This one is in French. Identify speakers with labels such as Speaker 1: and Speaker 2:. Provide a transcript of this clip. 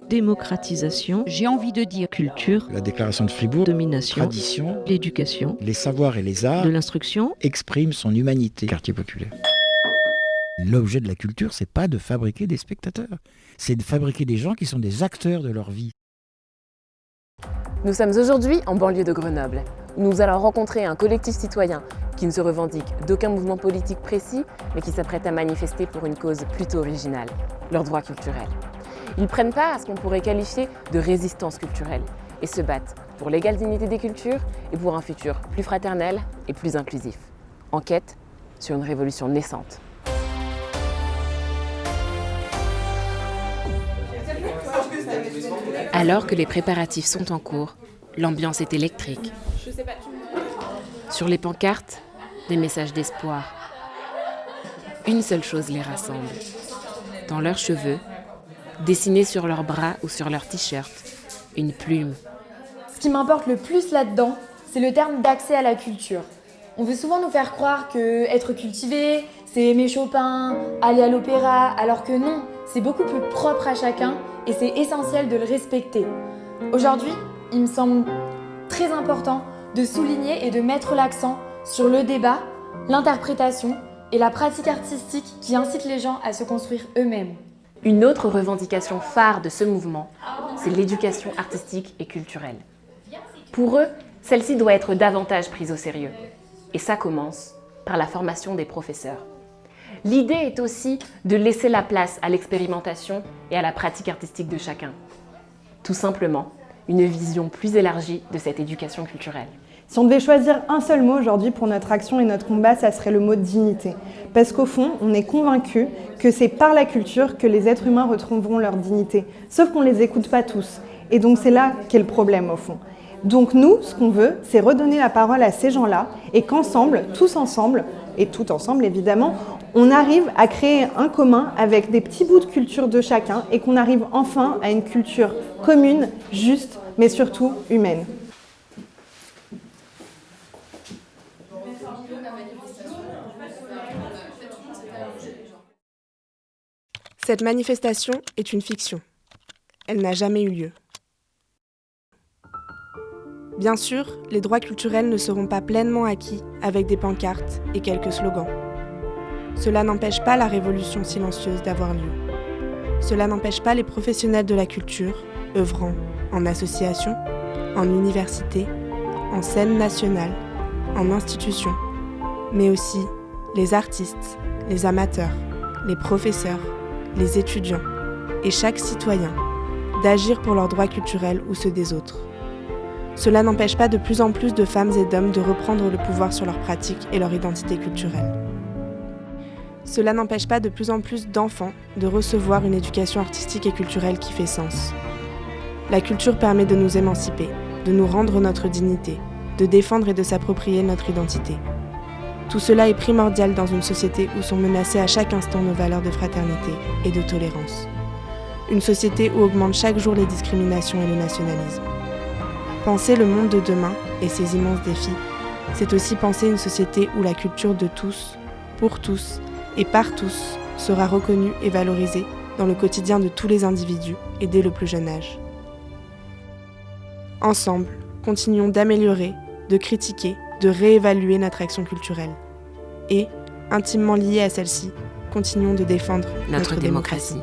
Speaker 1: Démocratisation,
Speaker 2: J'ai envie de dire
Speaker 1: culture,
Speaker 3: La déclaration de Fribourg,
Speaker 1: domination,
Speaker 3: tradition,
Speaker 1: l'éducation,
Speaker 3: les savoirs et les arts
Speaker 1: de l'instruction.
Speaker 3: expriment son humanité. Quartier populaire. L'objet de la culture, c'est pas de fabriquer des spectateurs, c'est de fabriquer des gens qui sont des acteurs de leur vie.
Speaker 4: Nous sommes aujourd'hui en banlieue de Grenoble, où nous allons rencontrer un collectif citoyen qui ne se revendique d'aucun mouvement politique précis, mais qui s'apprête à manifester pour une cause plutôt originale, leurs droits culturels. Ils prennent part à ce qu'on pourrait qualifier de résistance culturelle et se battent pour l'égale dignité des cultures et pour un futur plus fraternel et plus inclusif. En quête sur une révolution naissante. Alors que les préparatifs sont en cours, l'ambiance est électrique. Sur les pancartes, des messages d'espoir. Une seule chose les rassemble. Dans leurs cheveux, dessinée sur leurs bras ou sur leurs t-shirts, une plume.
Speaker 5: Ce qui m'importe le plus là-dedans, c'est le terme d'accès à la culture. On veut souvent nous faire croire que être cultivé, c'est aimer Chopin, aller à l'opéra, alors que non, c'est beaucoup plus propre à chacun et c'est essentiel de le respecter. Aujourd'hui, il me semble très important de souligner et de mettre l'accent sur le débat, l'interprétation et la pratique artistique qui incite les gens à se construire eux-mêmes.
Speaker 4: Une autre revendication phare de ce mouvement, c'est l'éducation artistique et culturelle. Pour eux, celle-ci doit être davantage prise au sérieux. Et ça commence par la formation des professeurs. L'idée est aussi de laisser la place à l'expérimentation et à la pratique artistique de chacun. Tout simplement, une vision plus élargie de cette éducation culturelle.
Speaker 6: Si on devait choisir un seul mot aujourd'hui pour notre action et notre combat, ça serait le mot dignité. Parce qu'au fond, on est convaincus que c'est par la culture que les êtres humains retrouveront leur dignité. Sauf qu'on ne les écoute pas tous. Et donc c'est là qu'est le problème au fond. Donc nous, ce qu'on veut, c'est redonner la parole à ces gens-là et qu'ensemble, tous ensemble, et tout ensemble évidemment, on arrive à créer un commun avec des petits bouts de culture de chacun et qu'on arrive enfin à une culture commune, juste, mais surtout humaine.
Speaker 7: Cette manifestation est une fiction. Elle n'a jamais eu lieu. Bien sûr, les droits culturels ne seront pas pleinement acquis avec des pancartes et quelques slogans. Cela n'empêche pas la révolution silencieuse d'avoir lieu. Cela n'empêche pas les professionnels de la culture, œuvrant en association, en université, en scène nationale, en institution, mais aussi les artistes, les amateurs, les professeurs, les étudiants et chaque citoyen d'agir pour leurs droits culturels ou ceux des autres. Cela n'empêche pas de plus en plus de femmes et d'hommes de reprendre le pouvoir sur leurs pratiques et leur identité culturelle. Cela n'empêche pas de plus en plus d'enfants de recevoir une éducation artistique et culturelle qui fait sens. La culture permet de nous émanciper, de nous rendre notre dignité, de défendre et de s'approprier notre identité. Tout cela est primordial dans une société où sont menacées à chaque instant nos valeurs de fraternité et de tolérance. Une société où augmentent chaque jour les discriminations et le nationalisme. Penser le monde de demain et ses immenses défis, c'est aussi penser une société où la culture de tous, pour tous et par tous sera reconnue et valorisée dans le quotidien de tous les individus et dès le plus jeune âge. Ensemble, continuons d'améliorer, de critiquer, de réévaluer notre action culturelle. Et, intimement liée à celle-ci, continuons de défendre notre démocratie.